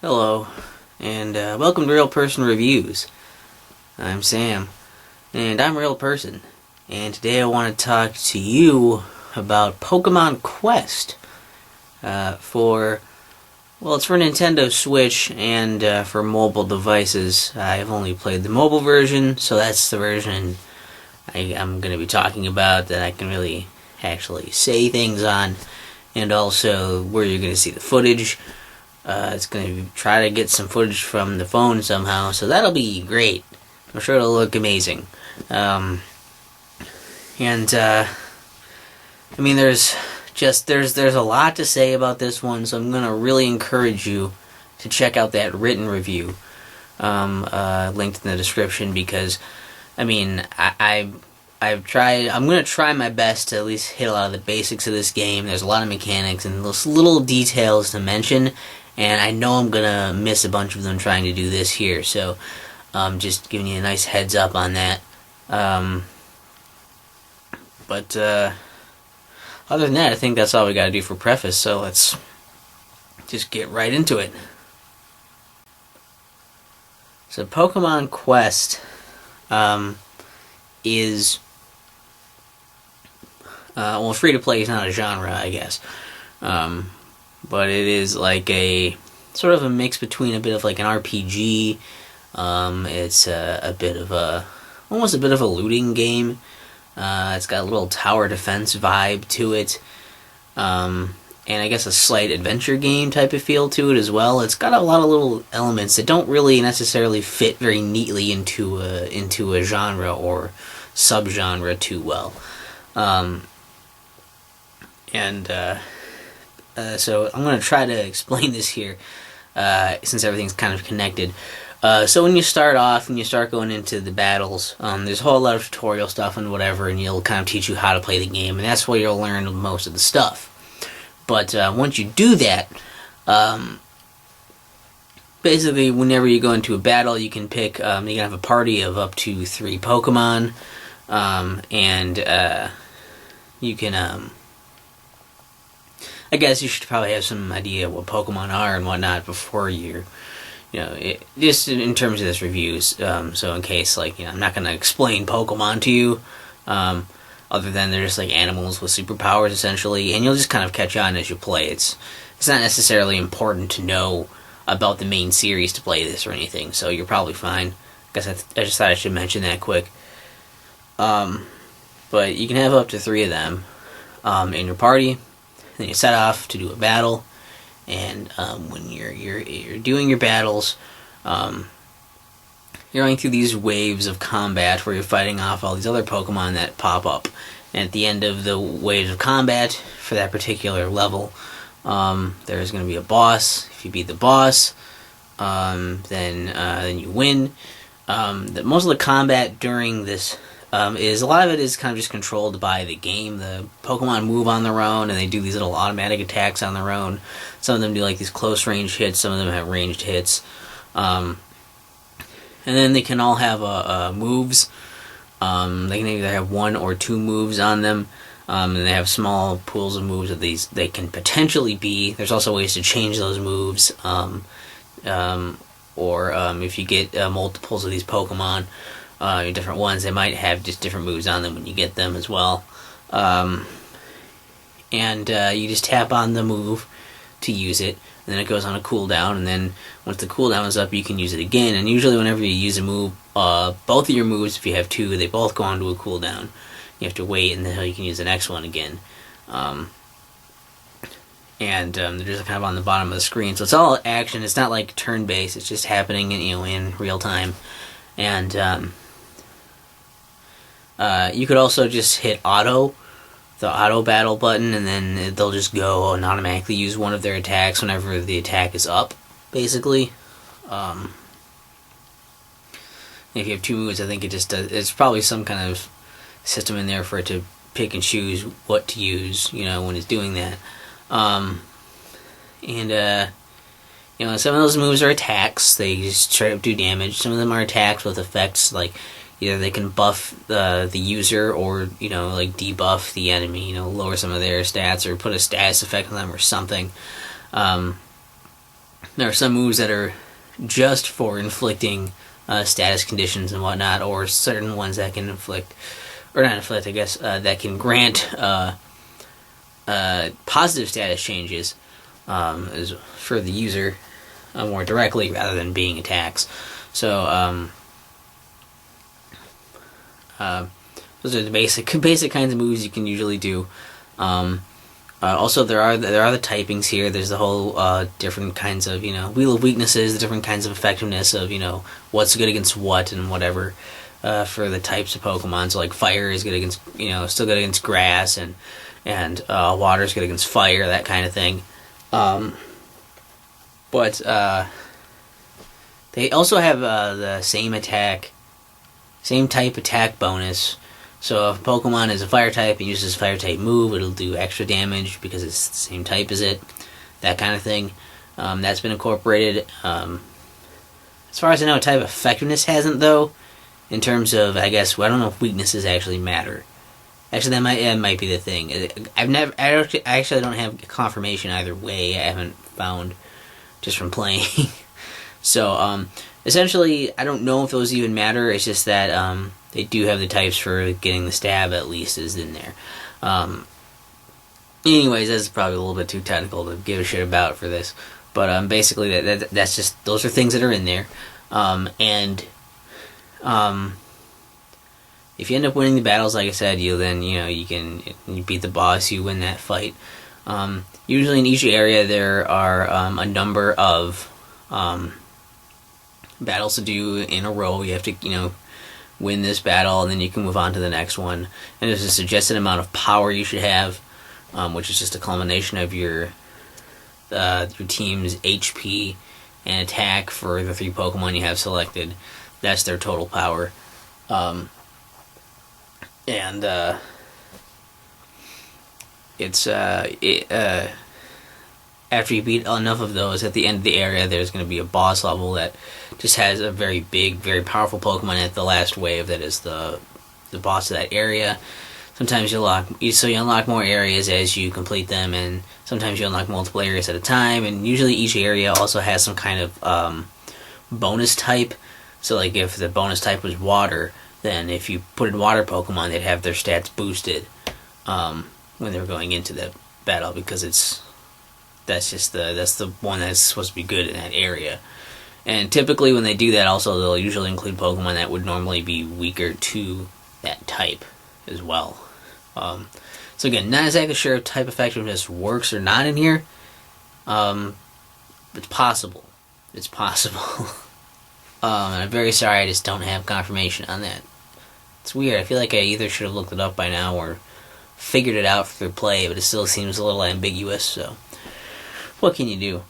Hello, and welcome to Real Person Reviews. I'm Sam, and I'm a real person. And today I want to talk to you about Pokemon Quest it's for Nintendo Switch and for mobile devices. I've only played the mobile version, so that's the version I'm going to be talking about that I can really actually say things on, and also where you're going to see the footage. It's going to try to get some footage from the phone somehow, so that'll be great. I'm sure it'll look amazing. There's a lot to say about this one, so I'm going to really encourage you to check out that written review linked in the description, because I'm going to try my best to at least hit a lot of the basics of this game. There's a lot of mechanics and those little details to mention, and I know I'm going to miss a bunch of them trying to do this here, so just giving you a nice heads up on that. But other than that, I think that's all we got to do for preface, so let's just get right into it. So Pokemon Quest is free-to-play is not a genre, I guess. But it is like a sort of a mix between a bit of like an RPG. It's almost a bit of a looting game. It's got a little tower defense vibe to it. And I guess a slight adventure game type of feel to it as well. It's got a lot of little elements that don't really necessarily fit very neatly into a genre or subgenre too well. So I'm going to try to explain this here, since everything's kind of connected. So when you start off, when you start going into the battles, there's a whole lot of tutorial stuff and whatever, and it'll kind of teach you how to play the game, and that's where you'll learn most of the stuff. But once you do that, basically whenever you go into a battle, you can pick, you can have a party of up to 3 Pokemon, you can, I guess you should probably have some idea what Pokemon are and whatnot before you're, just in terms of this review, so in case, I'm not going to explain Pokemon to you, other than they're just like animals with superpowers, essentially, and you'll just kind of catch on as you play. It's not necessarily important to know about the main series to play this or anything, so you're probably fine. I guess I just thought I should mention that quick. But you can have up to 3 of them in your party. Then you set off to do a battle, and when you're doing your battles, you're going through these waves of combat where you're fighting off all these other Pokemon that pop up. And at the end of the waves of combat for that particular level, there's going to be a boss. If you beat the boss, then you win. Most of the combat during this is a lot of it is kind of just controlled by the game. The Pokemon move on their own, and they do these little automatic attacks on their own. Some of them do like these close range hits. Some of them have ranged hits, and then they can all have moves. They can either have 1 or 2 moves on them, and they have small pools of moves that they can potentially be. There's also ways to change those moves, or if you get multiples of these Pokemon. Different ones, they might have just different moves on them when you get them as well. You just tap on the move to use it, and then it goes on a cooldown, and then once the cooldown is up, you can use it again. And usually whenever you use a move, both of your moves, if you have 2, they both go onto a cooldown. You have to wait until you can use the next one again. They're just kind of on the bottom of the screen, so it's all action. It's not like turn-based, it's just happening in real time. And you could also just hit the auto battle button, and then they'll just go and automatically use one of their attacks whenever the attack is up, basically. If you have 2 moves, I think it just does. It's probably some kind of system in there for it to pick and choose what to use, when it's doing that. Some of those moves are attacks. They just straight up do damage. Some of them are attacks with effects, like either they can buff the user or, debuff the enemy, lower some of their stats or put a status effect on them or something. There are some moves that are just for inflicting status conditions and whatnot, or certain ones that can inflict, or not inflict, I guess, that can grant positive status changes for the user more directly rather than being attacks. So those are the basic kinds of moves you can usually do. Also, there are the typings here. There's the whole different kinds of wheel of weaknesses, the different kinds of effectiveness of what's good against what and whatever for the types of Pokemon. So like fire is good against still good against grass, and water is good against fire, that kind of thing. But they also have the same type attack bonus. So if a Pokemon is a fire type and uses a fire type move, it'll do extra damage because it's the same type as it. That kind of thing. That's been incorporated. As far as I know, type effectiveness hasn't, though. In terms of, I guess, I don't know if weaknesses actually matter. Actually, that might be the thing. I actually don't have confirmation either way. I haven't found just from playing. So essentially, I don't know if those even matter. It's just that they do have the types for getting the stab, at least, is in there. Anyways, that's probably a little bit too technical to give a shit about for this. But basically, that's just, those are things that are in there. If you end up winning the battles, like I said, you beat the boss, you win that fight. Usually in each area there are a number of battles to do in a row. You have to, win this battle, and then you can move on to the next one. And there's a suggested amount of power you should have, which is just a culmination of your team's HP and attack for the 3 Pokemon you have selected. That's their total power. After you beat enough of those, at the end of the area, there's going to be a boss level that just has a very big, very powerful Pokemon at the last wave that is the boss of that area. Sometimes you unlock more areas as you complete them, and sometimes you unlock multiple areas at a time, and usually each area also has some kind of bonus type. So like if the bonus type was water, then if you put in water Pokemon, they'd have their stats boosted when they're going into the battle, because that's the one that's supposed to be good in that area. And typically when they do that, also they'll usually include Pokemon that would normally be weaker to that type as well. So again, not exactly sure if type effectiveness works or not in here. It's possible. It's possible. And I'm very sorry, I just don't have confirmation on that. It's weird. I feel like I either should have looked it up by now or figured it out through play, but it still seems a little ambiguous, so what can you do?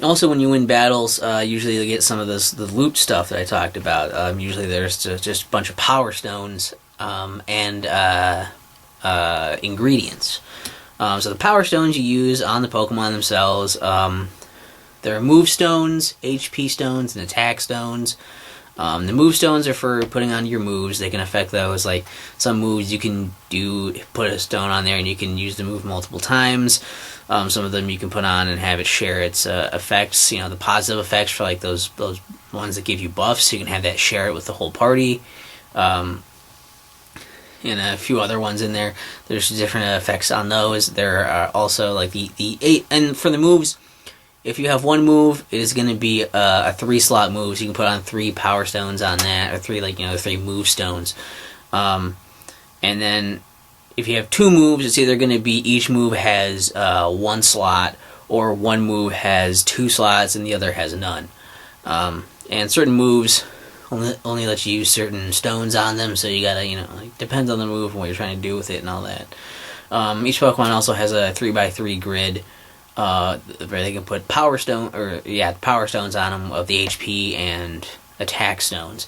Also, when you win battles, usually you get some of the loot stuff that I talked about. Usually there's just a bunch of power stones and ingredients. So the power stones you use on the Pokemon themselves, there are move stones, HP stones, and attack stones. The move stones are for putting on your moves. They can affect those. Like some moves you can put a stone on there and you can use the move multiple times. Some of them you can put on and have it share its effects. The positive effects for like those ones that give you buffs. You can have that share it with the whole party. And a few other ones in there. There's different effects on those. There are also like the 8, and for the moves, if you have one move, it is going to be a 3-slot move, so you can put on 3 power stones on that, or 3 move stones. And then if you have 2 moves, it's either going to be each move has 1 slot, or one move has 2 slots and the other has none. And certain moves only let you use certain stones on them, so you gotta, depends on the move and what you're trying to do with it and all that. Each Pokemon also has a 3x3 grid, where they can put power stones on them of the HP and attack stones.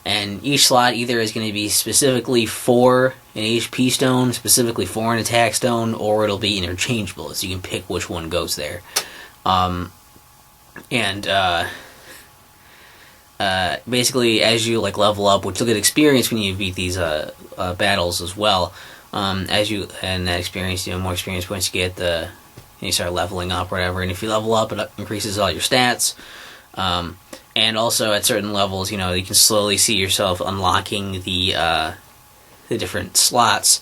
And each slot either is going to be specifically for an HP stone, specifically for an attack stone, or it'll be interchangeable, so you can pick which one goes there. Basically, as you level up, which you'll get experience when you beat these battles as well. And that experience, more experience points you get, the you start leveling up, or whatever. And if you level up, it increases all your stats. And also at certain levels, you can slowly see yourself unlocking the different slots.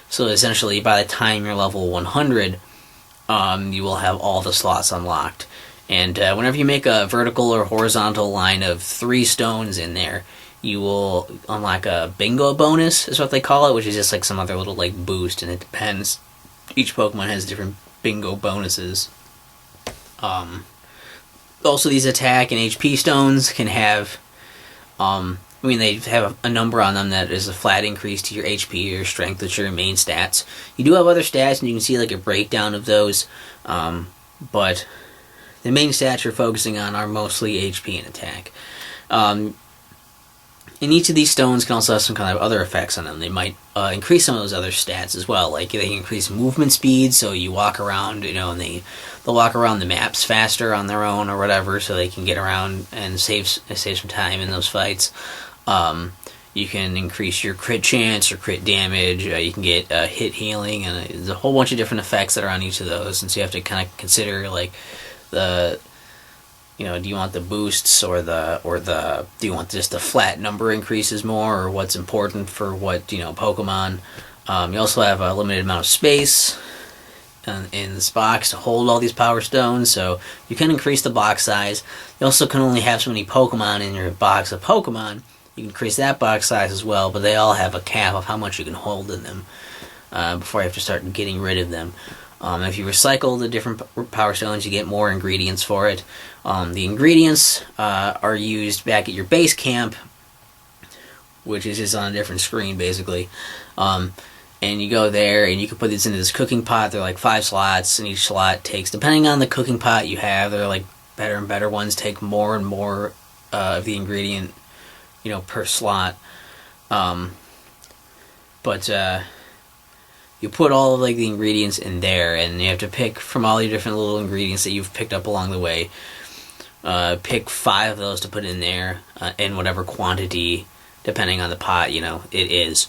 So essentially, by the time you're level 100, you will have all the slots unlocked. And whenever you make a vertical or horizontal line of 3 stones in there, you will unlock a bingo bonus, is what they call it, which is just like some other little like boost, and it depends. Each Pokemon has different bingo bonuses. Also, these attack and HP stones can have, they have a number on them that is a flat increase to your HP or your strength, which are your main stats. You do have other stats, and you can see like a breakdown of those, but the main stats you're focusing on are mostly HP and attack. And each of these stones can also have some kind of other effects on them. They might increase some of those other stats as well. Like they increase movement speed, so you walk around, and they'll walk around the maps faster on their own or whatever, so they can get around and save some time in those fights. You can increase your crit chance or crit damage. You can get hit healing, and there's a whole bunch of different effects that are on each of those. And so you have to kind of consider like do you want the boosts or do you want just the flat number increases more, or what's important for what Pokemon. You also have a limited amount of space in this box to hold all these power stones, so you can increase the box size. You also can only have so many Pokemon in your box of Pokemon. You can increase that box size as well, but they all have a cap of how much you can hold in them before you have to start getting rid of them. If you recycle the different power stones, you get more ingredients for it. The ingredients are used back at your base camp, which is just on a different screen, basically. And you go there, and you can put these into this cooking pot. They're like 5 slots, and each slot takes, depending on the cooking pot you have, they're like better and better ones take more and more of the ingredient, per slot. You put all of like the ingredients in there, and you have to pick from all your different little ingredients that you've picked up along the way. Pick 5 of those to put in there in whatever quantity, depending on the pot, it is.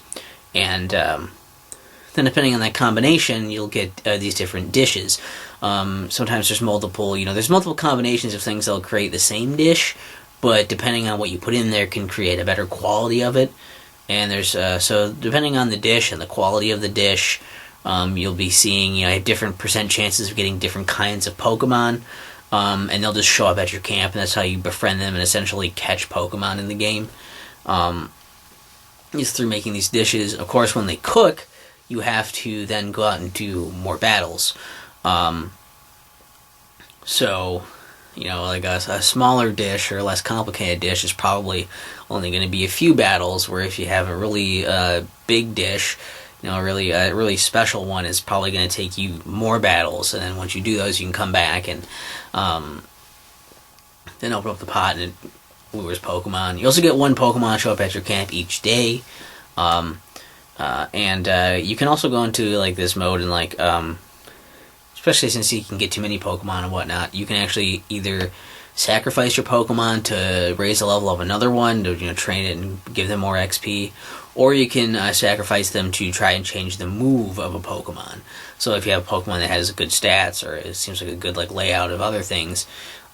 And then depending on that combination, you'll get these different dishes. Sometimes there's multiple combinations of things that'll create the same dish, but depending on what you put in there can create a better quality of it. And there's so depending on the dish and the quality of the dish, you'll be seeing different percent chances of getting different kinds of Pokemon, and they'll just show up at your camp, and that's how you befriend them and essentially catch Pokemon in the game. Just through making these dishes. Of course, when they cook, you have to then go out and do more battles. Like a smaller dish or a less complicated dish is probably only going to be a few battles, where if you have a really big dish, a really special one, is probably going to take you more battles. And then once you do those, you can come back and then open up the pot and it lures Pokemon. You also get 1 Pokemon show up at your camp each day. And you can also go into like this mode and especially since you can get too many Pokemon and whatnot, you can actually either sacrifice your Pokemon to raise the level of another one, to train it and give them more XP, or you can sacrifice them to try and change the move of a Pokemon. So if you have a Pokemon that has good stats, or it seems like a good layout of other things,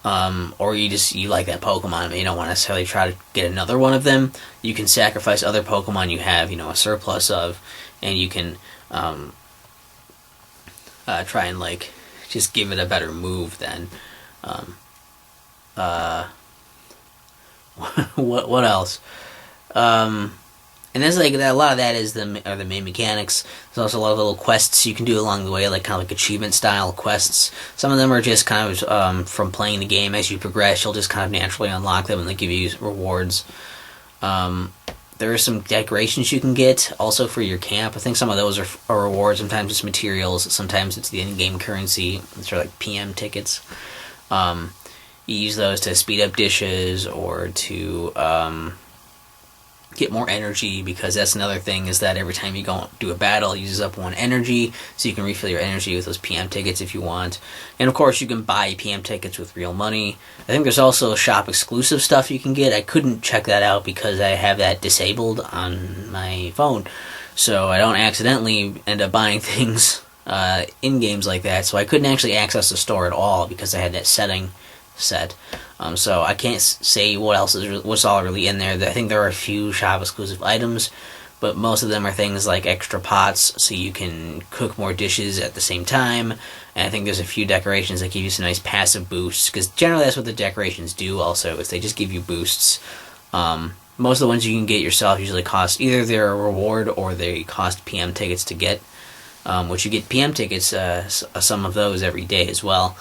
or you like that Pokemon but you don't want to necessarily try to get another one of them, you can sacrifice other Pokemon you have a surplus of, and you can try and just give it a better move then. What else? And there's a lot of that is the main mechanics. There's also a lot of little quests you can do along the way, kind of achievement style quests. Some of them are just kind of from playing the game. As you progress, you'll just kind of naturally unlock them, and they give you rewards. There are some decorations you can get also for your camp. I think some of those are rewards. Sometimes it's materials. Sometimes it's the in-game currency. Which are like PM tickets. You use those to speed up dishes or to get more energy, because that's another thing, is that every time you go do a battle, it uses up 1 energy, so you can refill your energy with those PM tickets if you want. And of course, you can buy PM tickets with real money. I think there's also shop exclusive stuff you can get. I couldn't check that out because I have that disabled on my phone, so I don't accidentally end up buying things in games like that, so I couldn't actually access the store at all because I had that setting set. So I can't say what's all really in there. I think there are a few shop exclusive items, but most of them are things like extra pots, so you can cook more dishes at the same time. And I think there's a few decorations that give you some nice passive boosts, because generally that's what the decorations do. Also, is they just give you boosts. Most of the ones you can get yourself usually cost either they're a reward or they cost PM tickets to get. Which you get PM tickets, some of those every day as well.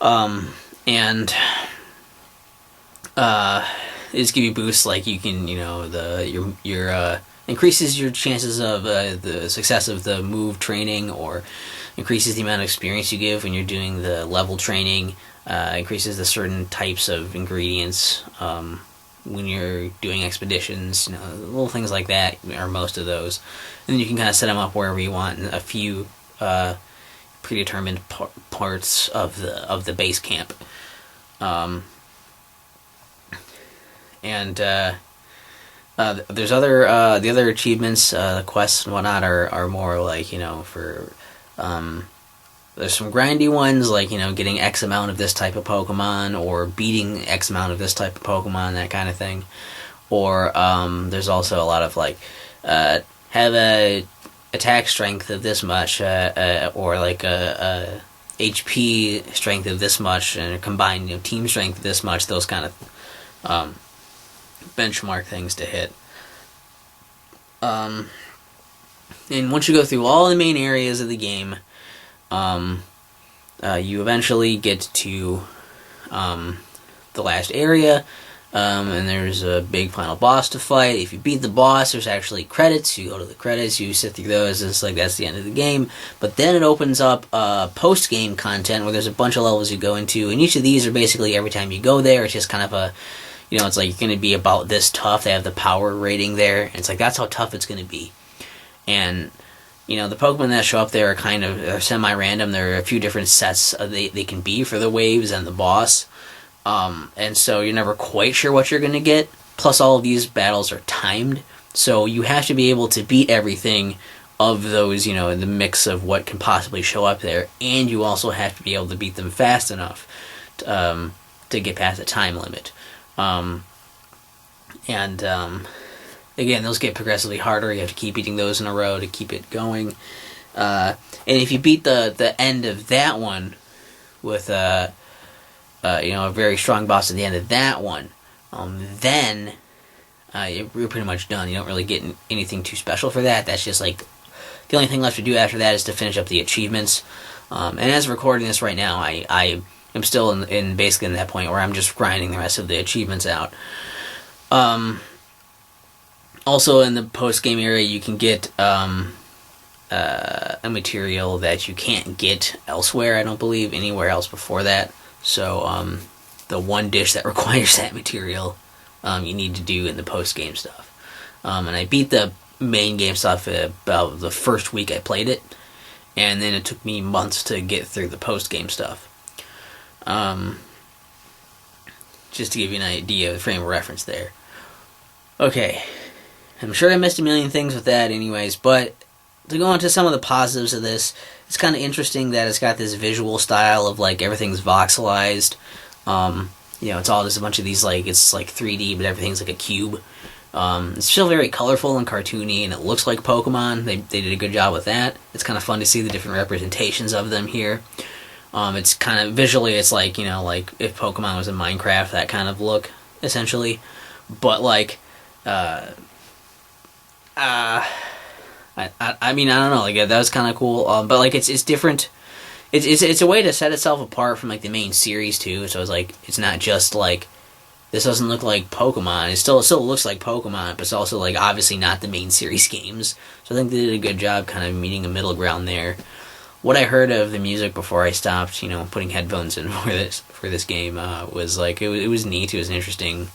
And they just give you boosts, like you can, your increases your chances of the success of the move training, or increases the amount of experience you give when you're doing the level training, increases the certain types of ingredients when you're doing expeditions, little things like that are most of those. And then you can kind of set them up wherever you want in a few predetermined parts of the base camp. There's the other achievements, the quests and whatnot are more like, for there's some grindy ones, like, getting X amount of this type of Pokemon, or beating X amount of this type of Pokemon, that kind of thing. Or there's also a lot of like have a attack strength of this much, or like a HP strength of this much, and a combined team strength of this much. Those kind of benchmark things to hit. And once you go through all the main areas of the game, you eventually get to the last area, and there's a big final boss to fight. If you beat the boss, there's actually credits. You go to the credits, you sit through those, it's like that's the end of the game. But then it opens up post-game content where there's a bunch of levels you go into, and each of these are basically every time you go there, it's just kind of a, it's like you're going to be about this tough. They have the power rating there, and it's like that's how tough it's going to be. And the Pokemon that show up there are semi-random. There are a few different sets they can be for the waves and the boss. And so you're never quite sure what you're going to get. Plus, all of these battles are timed. So you have to be able to beat everything of those, in the mix of what can possibly show up there. And you also have to be able to beat them fast enough to get past the time limit. Again, those get progressively harder. You have to keep beating those in a row to keep it going. And if you beat the end of that one with a very strong boss at the end of that one, then you're pretty much done. You don't really get anything too special for that. That's just like the only thing left to do after that is to finish up the achievements. And as of recording this right now, I am still in basically in that point where I'm just grinding the rest of the achievements out. Also, in the post-game area, you can get a material that you can't get elsewhere, I don't believe, anywhere else before that. So, the one dish that requires that material, you need to do in the post-game stuff. And I beat the main game stuff about the first week I played it, and then it took me months to get through the post-game stuff. Just to give you an idea of the frame of reference there. Okay. I'm sure I missed a million things with that anyways, but to go into some of the positives of this, it's kind of interesting that it's got this visual style of, like, everything's voxelized. It's all just a bunch of these, like, it's like 3D, but everything's like a cube. It's still very colorful and cartoony, and it looks like Pokemon. They did a good job with that. It's kind of fun to see the different representations of them here. It's kind of, visually, it's like, like if Pokemon was in Minecraft, that kind of look, essentially. But, like, I don't know, like, that was kind of cool, but, like, it's different. It's a way to set itself apart from, like, the main series, too, so it's, like, it's not just, like, this doesn't look like Pokemon. It still looks like Pokemon, but it's also, like, obviously not the main series games, so I think they did a good job kind of meeting a middle ground there. What I heard of the music before I stopped, putting headphones in for this game, was, like, it was neat, it was interesting,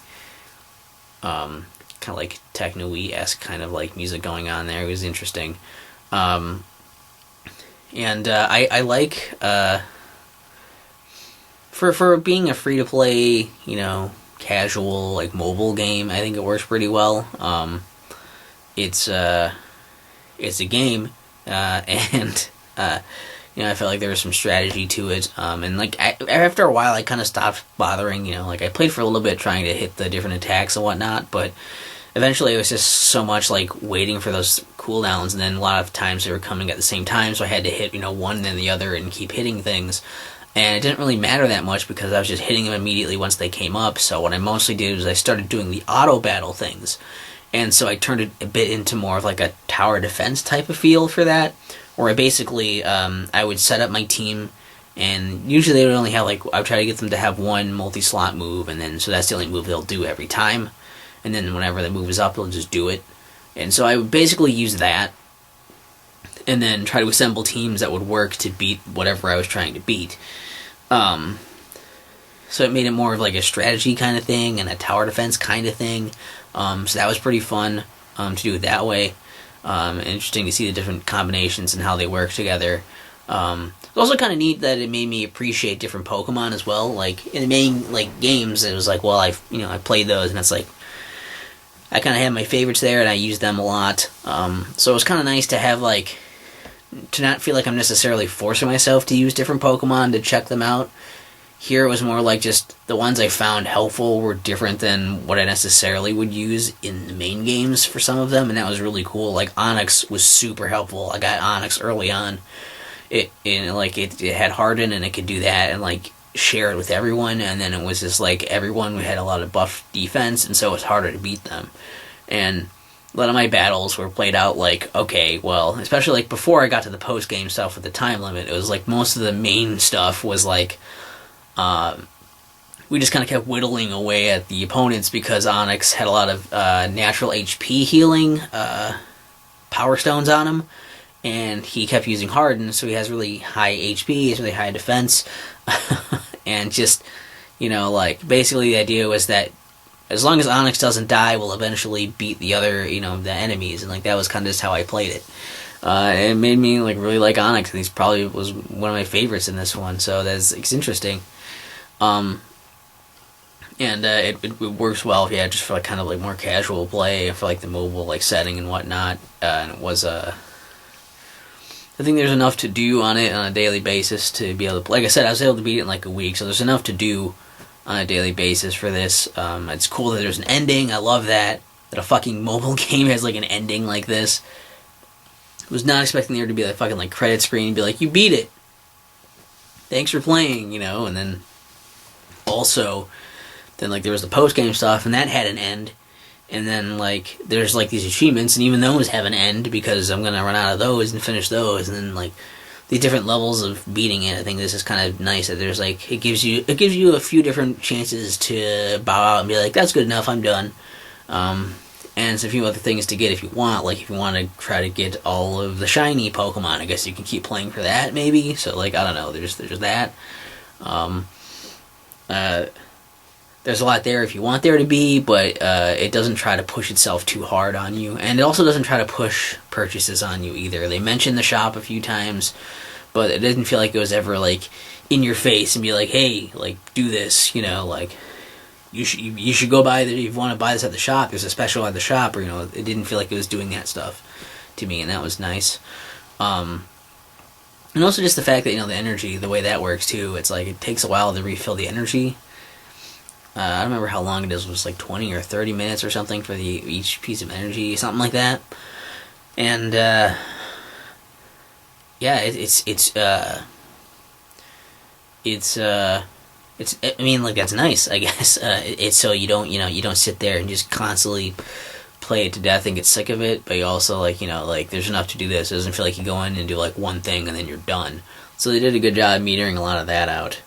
kind of like techno-y-esque kind of like music going on there. It was interesting. I like for being a free-to-play, casual, like, mobile game, I think it works pretty well. It's a game, and I felt like there was some strategy to it, and like after a while, I kind of stopped bothering. Like I played for a little bit trying to hit the different attacks and whatnot, but eventually it was just so much like waiting for those cooldowns, and then a lot of times they were coming at the same time, so I had to hit one and then the other and keep hitting things. And it didn't really matter that much because I was just hitting them immediately once they came up. So what I mostly did was I started doing the auto battle things. And so I turned it a bit into more of like a tower defense type of feel for that. Where I basically, I would set up my team, and usually they would only have I would try to get them to have one multi-slot move, and then so that's the only move they'll do every time. And then whenever the move is up, they'll just do it. And so I would basically use that, and then try to assemble teams that would work to beat whatever I was trying to beat. So it made it more of like a strategy kind of thing and a tower defense kind of thing. So that was pretty fun to do it that way. Interesting to see the different combinations and how they work together. It's also kind of neat that it made me appreciate different Pokemon as well. Like in the main games, it was like, well, I played those, and it's like I kind of had my favorites there, and I used them a lot. So it was kind of nice to have to not feel like I'm necessarily forcing myself to use different Pokemon to check them out. Here it was more like just the ones I found helpful were different than what I necessarily would use in the main games for some of them, and that was really cool. Like Onix was super helpful. I got Onix early on. It had Harden, and it could do that and share it with everyone, and then it was just everyone had a lot of buff defense, and so it was harder to beat them. And a lot of my battles were played out okay, well, especially before I got to the post game stuff with the time limit, it was most of the main stuff was we just kind of kept whittling away at the opponents because Onix had a lot of natural HP healing Power Stones on him, and he kept using Harden, so he has really high HP, he has really high defense, and just, basically the idea was that as long as Onix doesn't die, we'll eventually beat the other, the enemies, and that was kind of just how I played it. It made me really like Onix, and he's probably was one of my favorites in this one, so it's interesting. And it works well, just for kind of more casual play, for the mobile setting and whatnot. And it was I think there's enough to do on it on a daily basis to be able to. Like I said, I was able to beat it in a week, so there's enough to do on a daily basis for this. It's cool that there's an ending. I love that a fucking mobile game has an ending like this. I was not expecting there to be fucking credit screen and be you beat it. Thanks for playing, and then also then there was the post game stuff, and that had an end. And then there's these achievements, and even those have an end because I'm gonna run out of those and finish those, and then the different levels of beating it. I think this is kind of nice that there's it gives you a few different chances to bow out and be that's good enough, I'm done. And there's a few other things to get if you want, if you want to try to get all of the shiny Pokemon, I guess you can keep playing for that maybe. So I don't know, there's that. There's a lot there if you want there to be, but it doesn't try to push itself too hard on you, and it also doesn't try to push purchases on you either. They mentioned the shop a few times, but it didn't feel like it was ever in your face and be hey, do this, you should go buy if you want to buy this at the shop, there's a special at the shop, or it didn't feel like it was doing that stuff to me, and that was nice. And also just the fact that the energy, the way that works too, it's it takes a while to refill the energy. I don't remember how long it is. It was 20 or 30 minutes or something for each piece of energy, something like that. And yeah, it's I mean, that's nice, I guess. It's so you don't sit there and just constantly play it to death and get sick of it, but you also there's enough to do this. It doesn't feel like you go in and do one thing and then you're done. So they did a good job metering a lot of that out.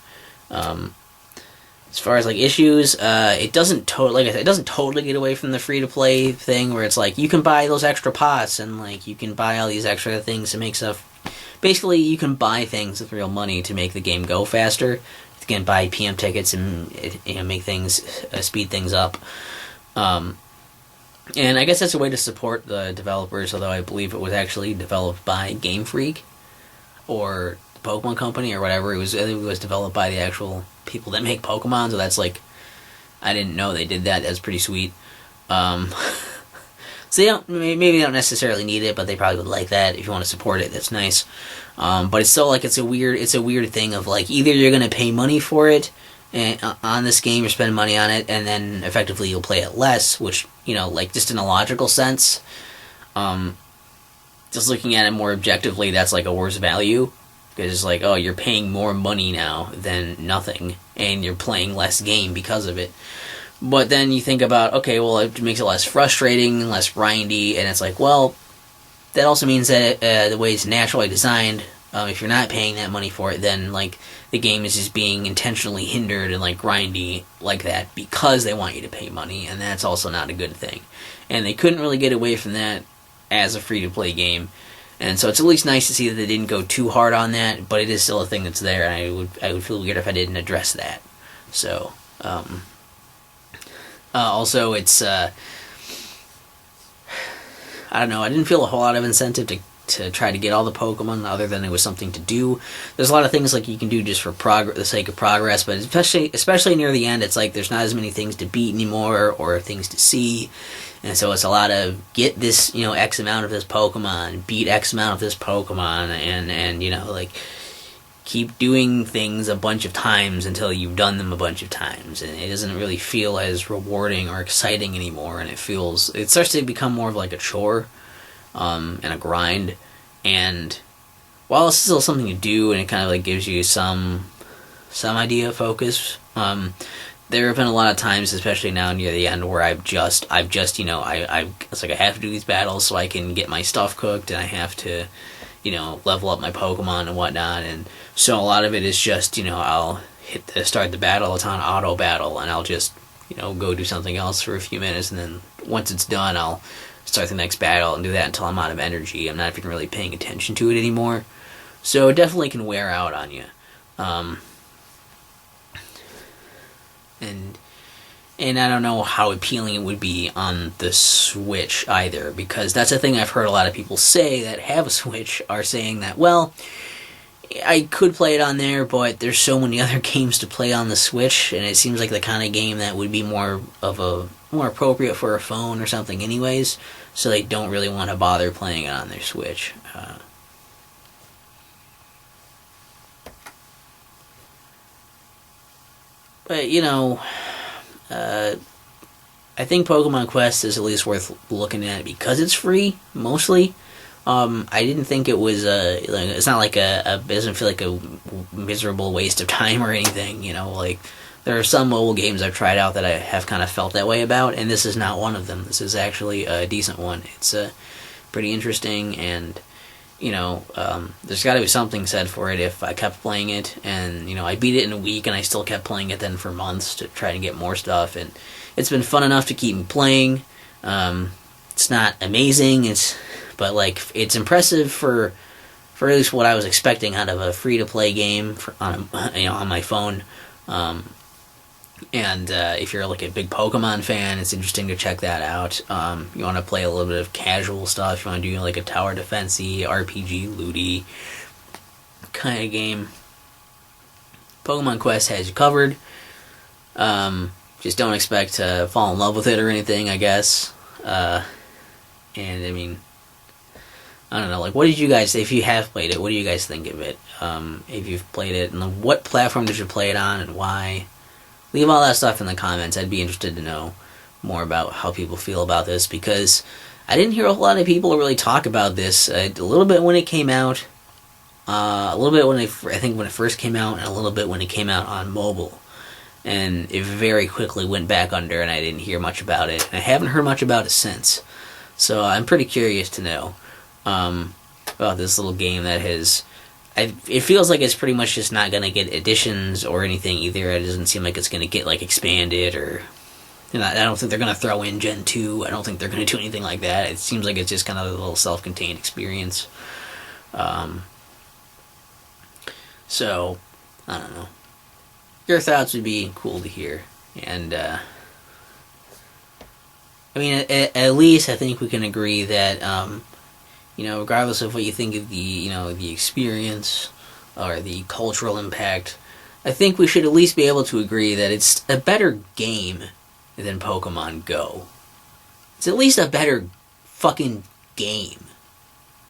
As far as issues, it doesn't totally get away from the free to play thing where it's you can buy those extra pots and you can buy all these extra things to make stuff. Basically, you can buy things with real money to make the game go faster. You can buy PM tickets and make things speed things up. And I guess that's a way to support the developers. Although I believe it was actually developed by Game Freak or the Pokemon Company or whatever. I think it was developed by the actual people that make Pokemon, so that's I didn't know they did that. That's pretty sweet. So they don't, maybe they don't necessarily need it, but they probably would like that. If you want to support it, that's nice. But it's still like it's a weird thing of like either you're gonna pay money for it and on this game or spend money on it, and then effectively you'll play it less, which like just in a logical sense, just looking at it more objectively, that's like a worse value. Because it's like, oh, you're paying more money now than nothing, and you're playing less game because of it. But then you think about, okay, well, it makes it less frustrating, less grindy, and it's like, well, that also means that the way it's naturally designed, if you're not paying that money for it, then, like, the game is just being intentionally hindered and, like, grindy like that because they want you to pay money, and that's also not a good thing. And they couldn't really get away from that as a free-to-play game. And so it's at least nice to see that they didn't go too hard on that, but it is still a thing that's there, and I would feel weird if I didn't address that. So, also, it's, I don't know, I didn't feel a whole lot of incentive to try to get all the Pokemon, other than it was something to do. There's a lot of things like you can do just for the sake of progress, but especially near the end, it's like there's not as many things to beat anymore, or things to see. And so it's a lot of get this, X amount of this Pokemon, beat X amount of this Pokemon, and like, keep doing things a bunch of times until you've done them a bunch of times. And it doesn't really feel as rewarding or exciting anymore, and it starts to become more of like a chore, and a grind. And while it's still something to do, and it kind of like gives you some idea of focus, there have been a lot of times, especially now near the end, where I've just it's like I have to do these battles so I can get my stuff cooked, and I have to, level up my Pokemon and whatnot. And so a lot of it is just, I'll start the battle, it's on auto battle, and I'll just, go do something else for a few minutes, and then once it's done, I'll start the next battle and do that until I'm out of energy. I'm not even really paying attention to it anymore. So it definitely can wear out on you. And I don't know how appealing it would be on the Switch either, because that's a thing I've heard a lot of people say that have a Switch are saying that, well, I could play it on there, but there's so many other games to play on the Switch, and it seems like the kind of game that would be more appropriate for a phone or something anyways, so they don't really want to bother playing it on their Switch. But, I think Pokemon Quest is at least worth looking at because it's free, mostly. I didn't think it was, it's not like it doesn't feel like a miserable waste of time or anything, like, there are some mobile games I've tried out that I have kind of felt that way about, and this is not one of them. This is actually a decent one. It's, pretty interesting, and, there's got to be something said for it if I kept playing it, and, I beat it in a week, and I still kept playing it then for months to try to get more stuff, and it's been fun enough to keep me playing. It's not amazing, but, like, it's impressive for at least what I was expecting out of a free-to-play game on my phone. And if you're like a big Pokemon fan, it's interesting to check that out. You want to play a little bit of casual stuff, you want to do like a tower defense-y, RPG, looty kind of game, Pokemon Quest has you covered. Just don't expect to fall in love with it or anything, I guess. And I mean, I don't know, like, what did you guys, if you have played it, what do you guys think of it? If you've played it, and what platform did you play it on, and why? Leave all that stuff in the comments. I'd be interested to know more about how people feel about this, because I didn't hear a whole lot of people really talk about this. A little bit when it came out, a little bit when I think when it first came out, and a little bit when it came out on mobile. And it very quickly went back under, and I didn't hear much about it. And I haven't heard much about it since. So I'm pretty curious to know about this little game that has... it feels like it's pretty much just not going to get additions or anything either. It doesn't seem like it's going to get, like, expanded or... I don't think they're going to throw in Gen 2. I don't think they're going to do anything like that. It seems like it's just kind of a little self-contained experience. So, I don't know. Your thoughts would be cool to hear. And, I mean, at least I think we can agree that, regardless of what you think of the experience or the cultural impact, I think we should at least be able to agree that it's a better game than Pokemon GO. It's at least a better fucking game.